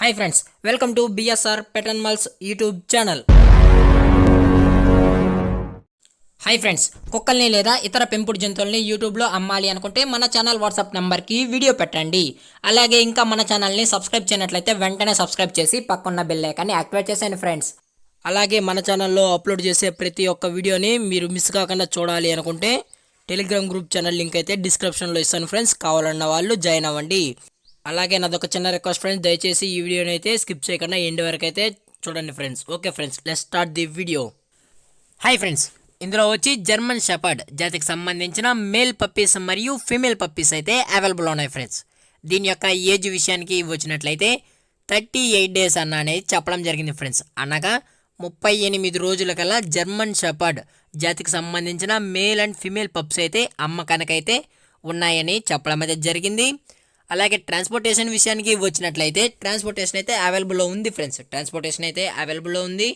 Hi friends, welcome to BSR pet animals YouTube channel. Hi friends, కుక్కల్ని లేదా ఇతర పెంపుడు జంతువుల్ని యూట్యూబ్లో అమ్మాలి అనుకుంటే మన ఛానల్ వాట్సాప్ నెంబర్కి వీడియో పెట్టండి. అలాగే ఇంకా మన ఛానల్ని సబ్స్క్రైబ్ చేయనట్లయితే వెంటనే సబ్స్క్రైబ్ చేసి పక్కన్న బెల్ ఐకాన్ని యాక్టివేట్ చేసేయండి ఫ్రెండ్స్. అలాగే మన ఛానల్లో అప్లోడ్ చేసే ప్రతి ఒక్క వీడియోని మీరు మిస్ కాకుండా చూడాలి అనుకుంటే టెలిగ్రామ్ గ్రూప్ ఛానల్ లింక్ అయితే డిస్క్రిప్షన్లో ఇస్తాను ఫ్రెండ్స్. కావాలన్న వాళ్ళు జాయిన్ అవ్వండి. అలాగే నాదొక చిన్న రిక్వెస్ట్ ఫ్రెండ్స్, దయచేసి ఈ వీడియోని అయితే స్కిప్ చేయకుండా ఎండ్ వరకు అయితే చూడండి friends. Okay friends, let's start the video. Hi friends, ఇందులో వచ్చి జర్మన్ షెపర్డ్ జాతికి సంబంధించిన మేల్ పప్పీస్ మరియు ఫీమేల్ పప్పీస్ అయితే అవైలబుల్ ఉన్నాయి ఫ్రెండ్స్. దీని యొక్క ఏజ్ విషయానికి వచ్చినట్లయితే 38 డేస్ అనేది చెప్పడం జరిగింది ఫ్రెండ్స్. అనగా 38 రోజుల కల్లా జర్మన్ షెపర్డ్ జాతికి సంబంధించిన మేల్ అండ్ ఫీమేల్ పప్స్ అయితే అమ్మకానికైతే ఉన్నాయని చెప్పడం అయితే జరిగింది. అలాగే ట్రాన్స్పోర్టేషన్ విషయానికి వచ్చినట్లయితే ట్రాన్స్పోర్టేషన్ అయితే అవైలబుల్లో ఉంది ఫ్రెండ్స్. ట్రాన్స్పోర్టేషన్ అయితే అవైలబుల్లో ఉంది.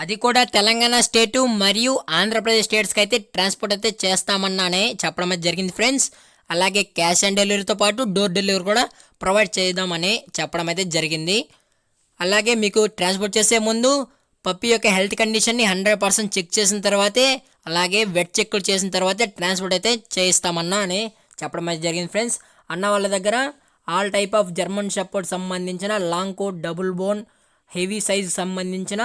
అది కూడా తెలంగాణ స్టేటు మరియు ఆంధ్రప్రదేశ్ స్టేట్స్కి అయితే ట్రాన్స్పోర్ట్ అయితే చేస్తామన్నానే చెప్పడం అయితే జరిగింది ఫ్రెండ్స్. అలాగే క్యాష్ ఆన్ డెలివరీతో పాటు డోర్ డెలివరీ కూడా ప్రొవైడ్ చేద్దామని చెప్పడం అయితే జరిగింది. అలాగే మీకు ట్రాన్స్పోర్ట్ చేసే ముందు పప్పి యొక్క హెల్త్ కండిషన్ని 100% చెక్ చేసిన తర్వాతే, అలాగే వెట్ చెక్ చేసిన తర్వాతే ట్రాన్స్పోర్ట్ అయితే చేయిస్తామన్నా అని చెప్పడం అయితే జరిగింది ఫ్రెండ్స్. అన్న వాళ్ళ దగ్గర all type of German shepherd సంబంధించిన long coat, double bone, heavy size సంబంధించిన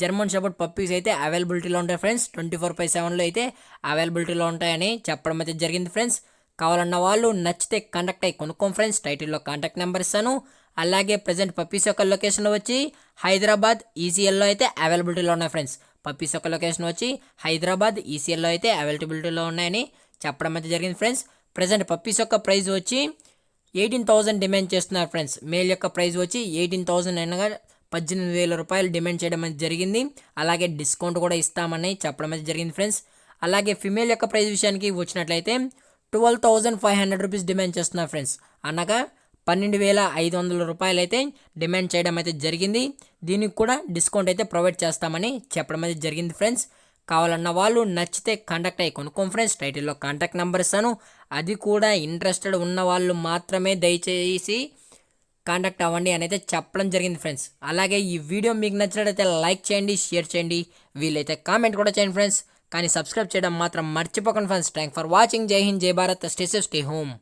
జర్మన్ షెపర్డ్ పప్పీస్ అయితే అవైలబిలిటీలో ఉంటాయి ఫ్రెండ్స్. 24/7లో అయితే అవైలబిలిటీలో ఉంటాయని చెప్పడం అయితే జరిగింది ఫ్రెండ్స్. కావాలన్న వాళ్ళు నచ్చితే కాంటాక్ట్ అయ్యి కొనుక్కోండి ఫ్రెండ్స్. టైటిల్లో కాంటాక్ట్ నెంబర్ ఇస్తాను. అలాగే ప్రజెంట్ పప్పీస్ యొక్క లొకేషన్ వచ్చి హైదరాబాద్ ఈసీఎల్లో అయితే అవైలబిలిటీలో ఉన్నాయి ఫ్రెండ్స్. పప్పీస్ యొక్క లొకేషన్ వచ్చి హైదరాబాద్ ఈసీఎల్లో అయితే అవైలబిలిటీలో ఉన్నాయని చెప్పడం అయితే జరిగింది ఫ్రెండ్స్. ప్రజెంట్ పప్పీస్ యొక్క ప్రైస్ వచ్చి 18,000 డిమాండ్ చేస్తున్నారు ఫ్రెండ్స్. మేల్ యొక్క ప్రైస్ వచ్చి 18,000 అనగా 18,000 రూపాయలు డిమాండ్ చేయడం అనేది జరిగింది. అలాగే డిస్కౌంట్ కూడా ఇస్తామని చెప్పడం అయితే జరిగింది ఫ్రెండ్స్. అలాగే ఫిమేల్ యొక్క ప్రైస్ విషయానికి వచ్చినట్లయితే 12,500 రూపీస్ డిమాండ్ చేస్తున్నారు ఫ్రెండ్స్. అనగా 12,500 రూపాయలు అయితే డిమాండ్ చేయడం అయితే జరిగింది. దీనికి కూడా డిస్కౌంట్ అయితే ప్రొవైడ్ చేస్తామని చెప్పడం అయితే జరిగింది ఫ్రెండ్స్. కావాలన్న వాళ్ళు నచ్చితే కాంటాక్ట్ అయ్యి కొనుక్కోండి ఫ్రెండ్స్. టైటిల్లో కాంటాక్ట్ నెంబర్ ఇస్తాను. అది కూడా ఇంట్రెస్టెడ్ ఉన్న వాళ్ళు మాత్రమే దయచేసి కాంటాక్ట్ అవ్వండి అని అయితే చెప్పడం జరిగింది ఫ్రెండ్స్. అలాగే ఈ వీడియో మీకు నచ్చినట్లయితే లైక్ చేయండి, షేర్ చేయండి, వీలైతే కామెంట్ కూడా చేయండి ఫ్రెండ్స్. కానీ సబ్స్క్రైబ్ చేయడం మాత్రం మర్చిపోకండి ఫ్రెండ్స్. Thank for watching. జై హింద్, జై Bharat, stay safe, stay home.